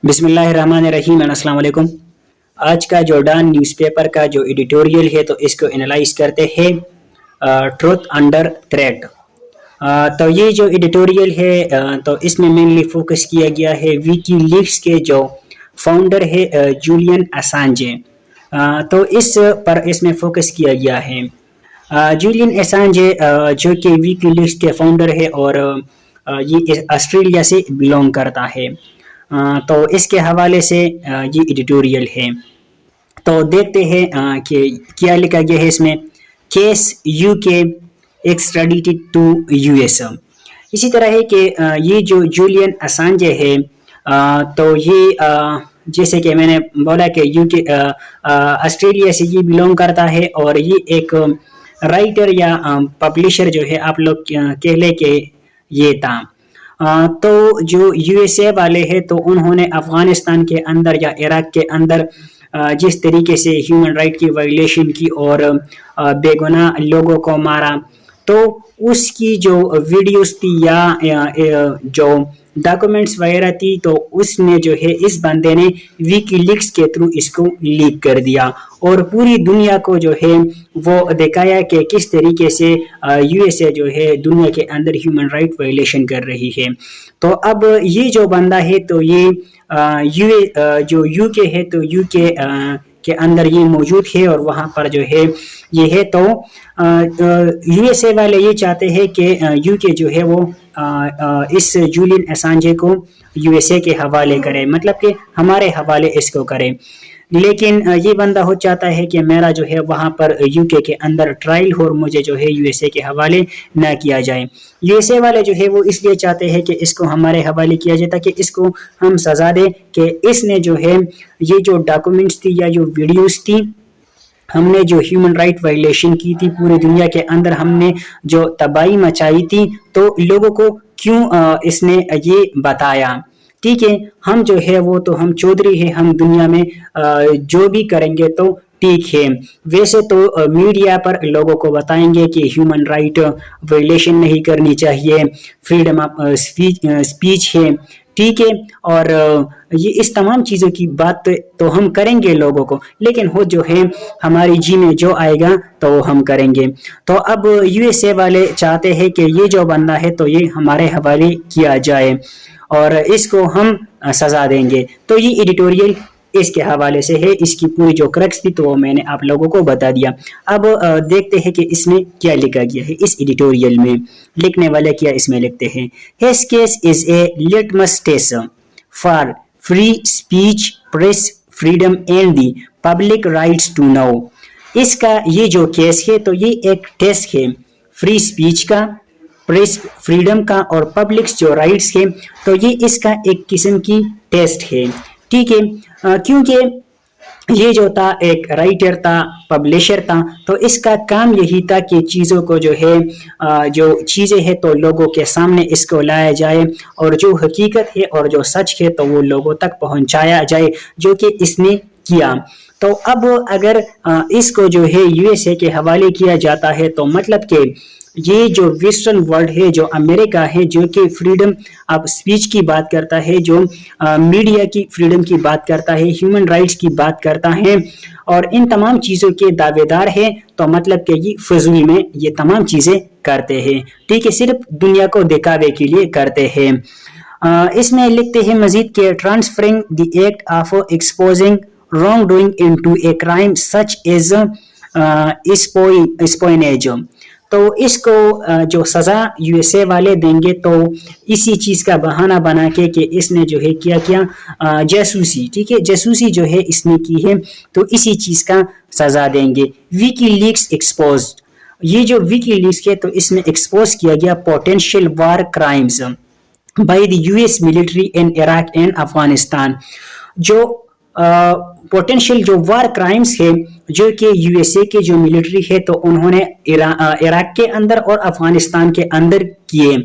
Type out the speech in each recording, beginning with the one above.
بسم اللہ الرحمن الرحیم، السلام علیکم۔ آج کا جو ڈان نیوز پیپر کا جو ایڈیٹوریل ہے تو اس کو انالائز کرتے ہیں ٹروتھ انڈر تھریٹ۔ تو یہ جو ایڈیٹوریل ہے تو اس میں مینلی فوکس کیا گیا ہے ویکی لیکس کے جو فاؤنڈر ہے جولین اسانجے، تو اس میں فوکس کیا گیا ہے۔ جولین اسانجے جو کہ ویکی لیکس کے فاؤنڈر ہے اور یہ آسٹریلیا سے بلونگ کرتا ہے، تو اس کے حوالے سے یہ ایڈیٹوریل ہے۔ تو دیکھتے ہیں کہ کیا لکھا گیا ہے اس میں۔ کیس یو کے ایکسٹراڈیٹڈ ٹو یو ایس۔ اسی طرح ہے کہ یہ جو جولین اسانجے ہے تو یہ جیسے کہ میں نے بولا کہ یو کے آسٹریلیا سے یہ بلونگ کرتا ہے اور یہ ایک رائٹر یا پبلشر جو ہے آپ لوگ کہہ لیں کہ یہ تھا۔ تو جو یو ایس اے والے ہیں تو انہوں نے افغانستان کے اندر یا عراق کے اندر جس طریقے سے ہیومن رائٹ کی وائلیشن کی اور بے گناہ لوگوں کو مارا، تو اس کی جو ویڈیوز تھی یا جو ڈاکومنٹس وغیرہ تھی تو اس نے جو ہے اس بندے نے ویکی لیکس کے تھرو اس کو لیک کر دیا اور پوری دنیا کو جو ہے وہ دکھایا کہ کس طریقے سے یو ایس اے جو ہے دنیا کے اندر ہیومن رائٹ وائلیشن کر رہی ہے۔ تو اب یہ جو بندہ ہے تو یہ جو یو کے ہے تو یو کے اندر یہ موجود ہے اور وہاں پر جو ہے یہ ہے، تو یو ایس اے والے یہ چاہتے ہیں کہ یو کے جو ہے وہ اس جولین اسانجے کو یو ایس اے کے حوالے کرے، مطلب کہ ہمارے حوالے اس کو کرے، لیکن یہ بندہ ہو چاہتا ہے کہ میرا جو ہے وہاں پر یو کے اندر ٹرائل ہو اور مجھے جو ہے یو ایس اے کے حوالے نہ کیا جائے۔ یو ایس اے والے جو ہے وہ اس لیے چاہتے ہیں کہ اس کو ہمارے حوالے کیا جائے تاکہ اس کو ہم سزا دیں کہ اس نے جو ہے یہ جو ڈاکومنٹس تھی یا جو ویڈیوز تھی، ہم نے جو ہیومن رائٹ وائلیشن کی تھی پوری دنیا کے اندر، ہم نے جو تباہی مچائی تھی، تو لوگوں کو کیوں اس نے یہ بتایا۔ ٹھیک ہے، ہم جو ہے وہ تو ہم چودھری ہیں، ہم دنیا میں جو بھی کریں گے تو ٹھیک ہے، ویسے تو میڈیا پر لوگوں کو بتائیں گے کہ ہیومن رائٹ وائلیشن نہیں کرنی چاہیے، فریڈم آف اسپیچ ہے، ٹھیک ہے، اور یہ اس تمام چیزوں کی بات تو ہم کریں گے لوگوں کو، لیکن وہ جو ہے ہماری جی میں جو آئے گا تو ہم کریں گے۔ تو اب یو ایس اے والے چاہتے ہیں کہ یہ جو بندہ ہے تو یہ ہمارے حوالے کیا جائے اور اس کو ہم سزا دیں گے۔ تو یہ ایڈیٹوریل اس کے حوالے سے ہے، اس کی پوری جو کرکس تھی تو وہ میں نے آپ لوگوں کو بتا دیا۔ اب دیکھتے ہیں کہ اس میں کیا لکھا گیا ہے۔ اس ایڈیٹوریل میں لکھنے والے کیا اس میں لکھتے ہیں۔ His case is a litmus test for free speech, press freedom and the public rights to know۔ اس کا یہ جو کیس ہے تو یہ ایک ٹیسٹ ہے فری اسپیچ کا، پریس فریڈم کا اور پبلک جو رائٹس ہے، تو یہ اس کا ایک قسم کی ٹیسٹ ہے، ٹھیک ہے، کیونکہ یہ جو تھا ایک رائٹر تھا، پبلشر تھا، تو اس کا کام یہی تھا کہ چیزوں کو جو ہے جو چیزیں ہیں تو لوگوں کے سامنے اس کو لایا جائے اور جو حقیقت ہے اور جو سچ ہے تو وہ لوگوں تک پہنچایا جائے، جو کہ اس نے کیا۔ تو اب اگر اس کو جو ہے یو ایس اے کے حوالے کیا جاتا ہے تو مطلب کہ یہ جو ویسٹرن ورلڈ ہے، جو امریکہ ہے، جو کہ فریڈم آف اسپیچ کی بات کرتا ہے، جو میڈیا کی فریڈم کی بات کرتا ہے، ہیومن رائٹس کی بات کرتا ہے اور ان تمام چیزوں کے دعوے دار ہے، تو مطلب کہ یہ فضول میں یہ تمام چیزیں کرتے ہیں، ٹھیک ہے، صرف دنیا کو دکھاوے کے لیے کرتے ہیں۔ اس میں لکھتے ہیں مزید کہ transferring the act of exposing wrongdoing into a crime such as espionage. تو اس کو جو سزا یو ایس اے والے دیں گے تو اسی چیز کا بہانہ بنا کے کہ اس نے جو ہے کیا جاسوسی، ٹھیک ہے، جاسوسی جو ہے اس نے کی ہے تو اسی چیز کا سزا دیں گے۔ ویکی لیکس ایکسپوزڈ، یہ جو ویکی لیکس ہے تو اس میں ایکسپوز کیا گیا potential war crimes by the U S military in Iraq and Afghanistan, جو پوٹینشیل جو وار کرائمز ہے جو کہ یو ایس اے کے جو ملٹری ہے تو انہوں نے عراق کے اندر اور افغانستان کے اندر کیے۔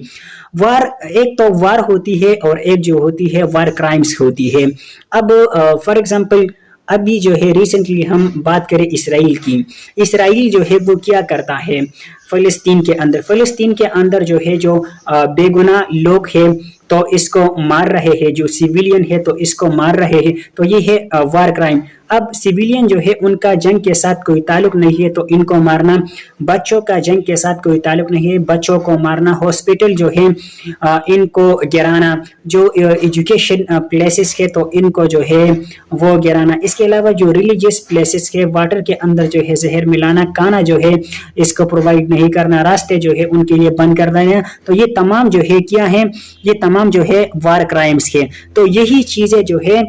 وار ایک تو وار ہوتی ہے اور ایک جو ہوتی ہے وار کرائمز ہوتی ہے۔ اب فار ایگزامپل ابھی جو ہے ریسنٹلی ہم بات کریں اسرائیل کی، اسرائیل جو ہے وہ کیا کرتا ہے فلسطین کے اندر جو ہے جو بے گناہ لوگ ہیں تو اس کو مار رہے ہیں، جو سویلین ہے تو اس کو مار رہے ہیں، تو یہ ہے وار کرائم۔ اب سویلین جو ہے ان کا جنگ کے ساتھ کوئی تعلق نہیں ہے تو ان کو مارنا، بچوں کا جنگ کے ساتھ کوئی تعلق نہیں ہے، بچوں کو مارنا، ہاسپٹل جو ہے ان کو گرانا، جو ایجوکیشن پلیسز ہے تو ان کو جو ہے وہ گرانا، اس کے علاوہ جو ریلیجیس پلیسز ہے، واٹر کے اندر جو ہے زہر ملانا، کھانا جو ہے اس کو پرووائڈ نہیں کرنا، راستے جو ہے ان کے لیے بند کر دینا، تو یہ تمام جو ہے کیا ہے، یہ تمام جو ہے وار کرائمز ہے۔ تو یہی چیزیں جو ہے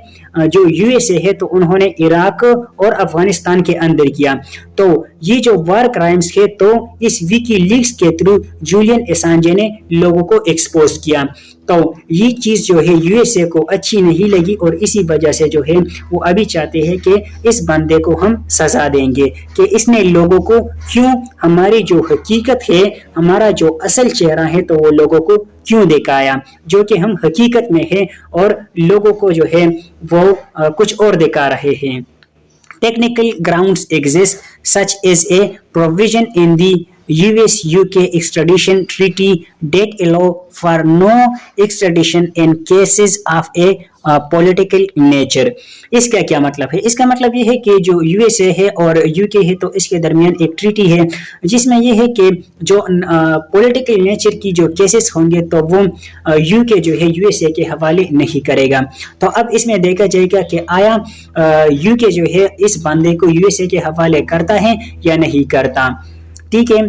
جو یو ایس اے ہے تو انہوں نے عراق اور افغانستان کے اندر کیا، تو یہ جو وار کرائمز ہے تو اس ویکی لیکس کے تھرو جولین اسانجے نے لوگوں کو ایکسپوز کیا، تو یہ چیز جو ہے یو ایس اے کو اچھی نہیں لگی اور اسی وجہ سے جو ہے وہ ابھی چاہتے ہیں کہ اس بندے کو ہم سزا دیں گے کہ اس نے لوگوں کو کیوں ہماری جو حقیقت ہے، ہمارا جو اصل چہرہ ہے تو وہ لوگوں کو کیوں دکھایا، جو کہ ہم حقیقت میں ہے اور لوگوں کو جو ہے وہ کچھ اور دکھا رہے ہیں۔ Technical grounds exist such as a provision in the US-UK extradition treaty that allow for no extradition in cases of a political nature۔ اس کا کیا مطلب ہے؟ اس کا مطلب یہ ہے کہ جو یو ایس اے ہے اور یو کے ہے تو اس کے درمیان ایک ٹریٹی ہے جس میں یہ ہے کہ جو پولیٹیکل نیچر کی جو کیسز ہوں گے تو وہ یو کے جو ہے یو ایس اے کے حوالے نہیں کرے گا، تو اب اس میں دیکھا جائے گا کہ آیا یو کے جو ہے اس بندے کو یو ایس اے کے حوالے کرتا ہے یا نہیں کرتا۔ ٹھیک ہے،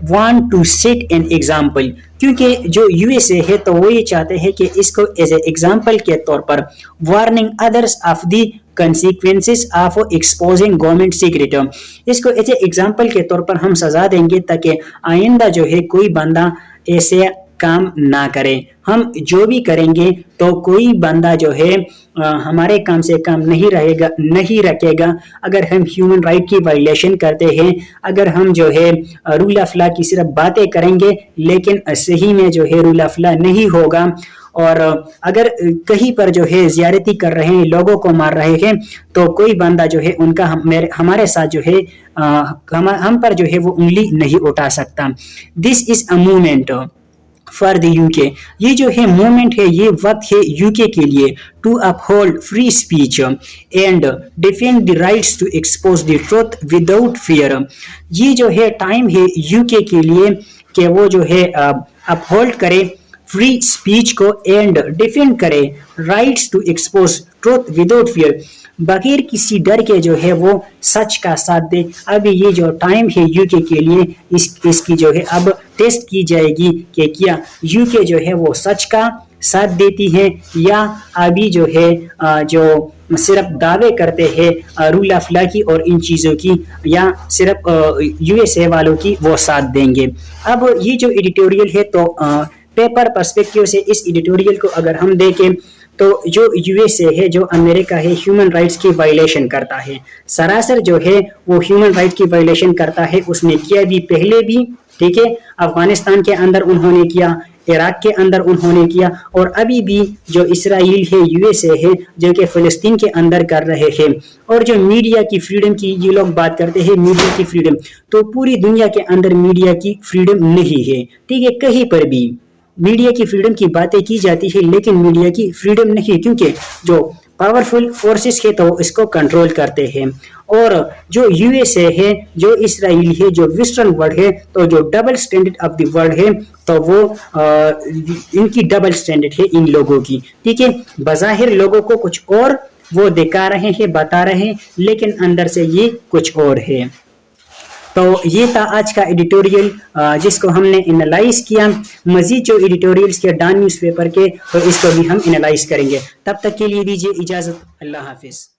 want to set an example, کیونکہ جو یو ایس اے ہے تو وہ یہ چاہتے ہیں کہ اس کو ایز اے ایگزامپل کے طور پر warning others of the consequences of exposing government secret, اس کو ایز اے ایگزامپل کے طور پر ہم سزا دیں گے تاکہ آئندہ جو ہے کوئی بندہ ایسے کام نہ کرے، ہم جو بھی کریں گے تو کوئی بندہ جو ہے ہمارے کام سے کام نہیں رکھے گا، اگر ہم ہیومن رائٹ کی وائلیشن کرتے ہیں، اگر ہم جو ہے رول آف لا کی صرف باتیں کریں گے لیکن صحیح میں جو ہے رول آف لا نہیں ہوگا، اور اگر کہیں پر جو ہے زیارتی کر رہے ہیں، لوگوں کو مار رہے ہیں تو کوئی بندہ جو ہے ان کا ہمارے ساتھ جو ہے ہم پر جو ہے وہ انگلی نہیں اٹھا سکتا۔ This is a movement for the U K, یہ جو ہے موومنٹ ہے، یہ وقت ہے یو کے لیے to uphold free speech and defend the rights to expose the truth without fear. یہ جو ہے ٹائم ہے یو کے لیے کہ وہ جو ہے اپہولڈ کرے فری اسپیچ کو اینڈ ڈیفینڈ کرے rights to expose truth without fear, بغیر کسی ڈر کے جو ہے وہ سچ کا ساتھ دے۔ ابھی یہ جو ٹائم ہے یو کے لیے اس کی جو ہے اب ٹیسٹ کی جائے گی کہ کیا یو کے جو ہے وہ سچ کا ساتھ دیتی ہے یا ابھی جو ہے جو صرف دعوے کرتے ہیں رول آف لا کی اور ان چیزوں کی، یا صرف یو ایس اے والوں کی وہ ساتھ دیں گے۔ اب یہ جو ایڈیٹوریل ہے تو پیپر پرسپیکٹیو سے اس ایڈیٹوریل کو اگر ہم دیکھیں تو جو یو ایس اے ہے، جو امریکہ ہے، ہیومن رائٹس کی وائلیشن کرتا ہے، سراسر جو ہے وہ ہیومن رائٹ کی وائلیشن کرتا ہے، اس نے کیا بھی پہلے بھی، ٹھیک ہے، افغانستان کے اندر انہوں نے کیا، عراق کے اندر انہوں نے کیا، اور ابھی بھی جو اسرائیل ہے، یو ایس اے ہے جو کہ فلسطین کے اندر کر رہے ہیں۔ اور جو میڈیا کی فریڈم کی یہ لوگ بات کرتے ہیں، میڈیا کی فریڈم، تو پوری دنیا کے اندر میڈیا کی فریڈم نہیں ہے، ٹھیک ہے، کہیں پر بھی میڈیا کی فریڈم کی باتیں کی جاتی ہے لیکن میڈیا کی فریڈم نہیں، کیونکہ جو پاورفل فورسز ہے تو اس کو کنٹرول کرتے ہیں، اور جو یو ایس اے ہے، جو اسرائیل ہے، جو ویسٹرن ورلڈ ہے، تو جو double standard of the world ہے تو وہ ان کی ڈبل سٹینڈرڈ ہے ان لوگوں کی، ٹھیک ہے، بظاہر لوگوں کو کچھ اور وہ دکھا رہے ہیں، بتا رہے ہیں، لیکن اندر سے یہ کچھ اور ہے۔ تو یہ تھا آج کا ایڈیٹوریل جس کو ہم نے انالائز کیا، مزید جو ایڈیٹوریلز کے ڈان نیوز پیپر کے تو اس کو بھی ہم انالائز کریں گے۔ تب تک کے لیے دیجیے اجازت، اللہ حافظ۔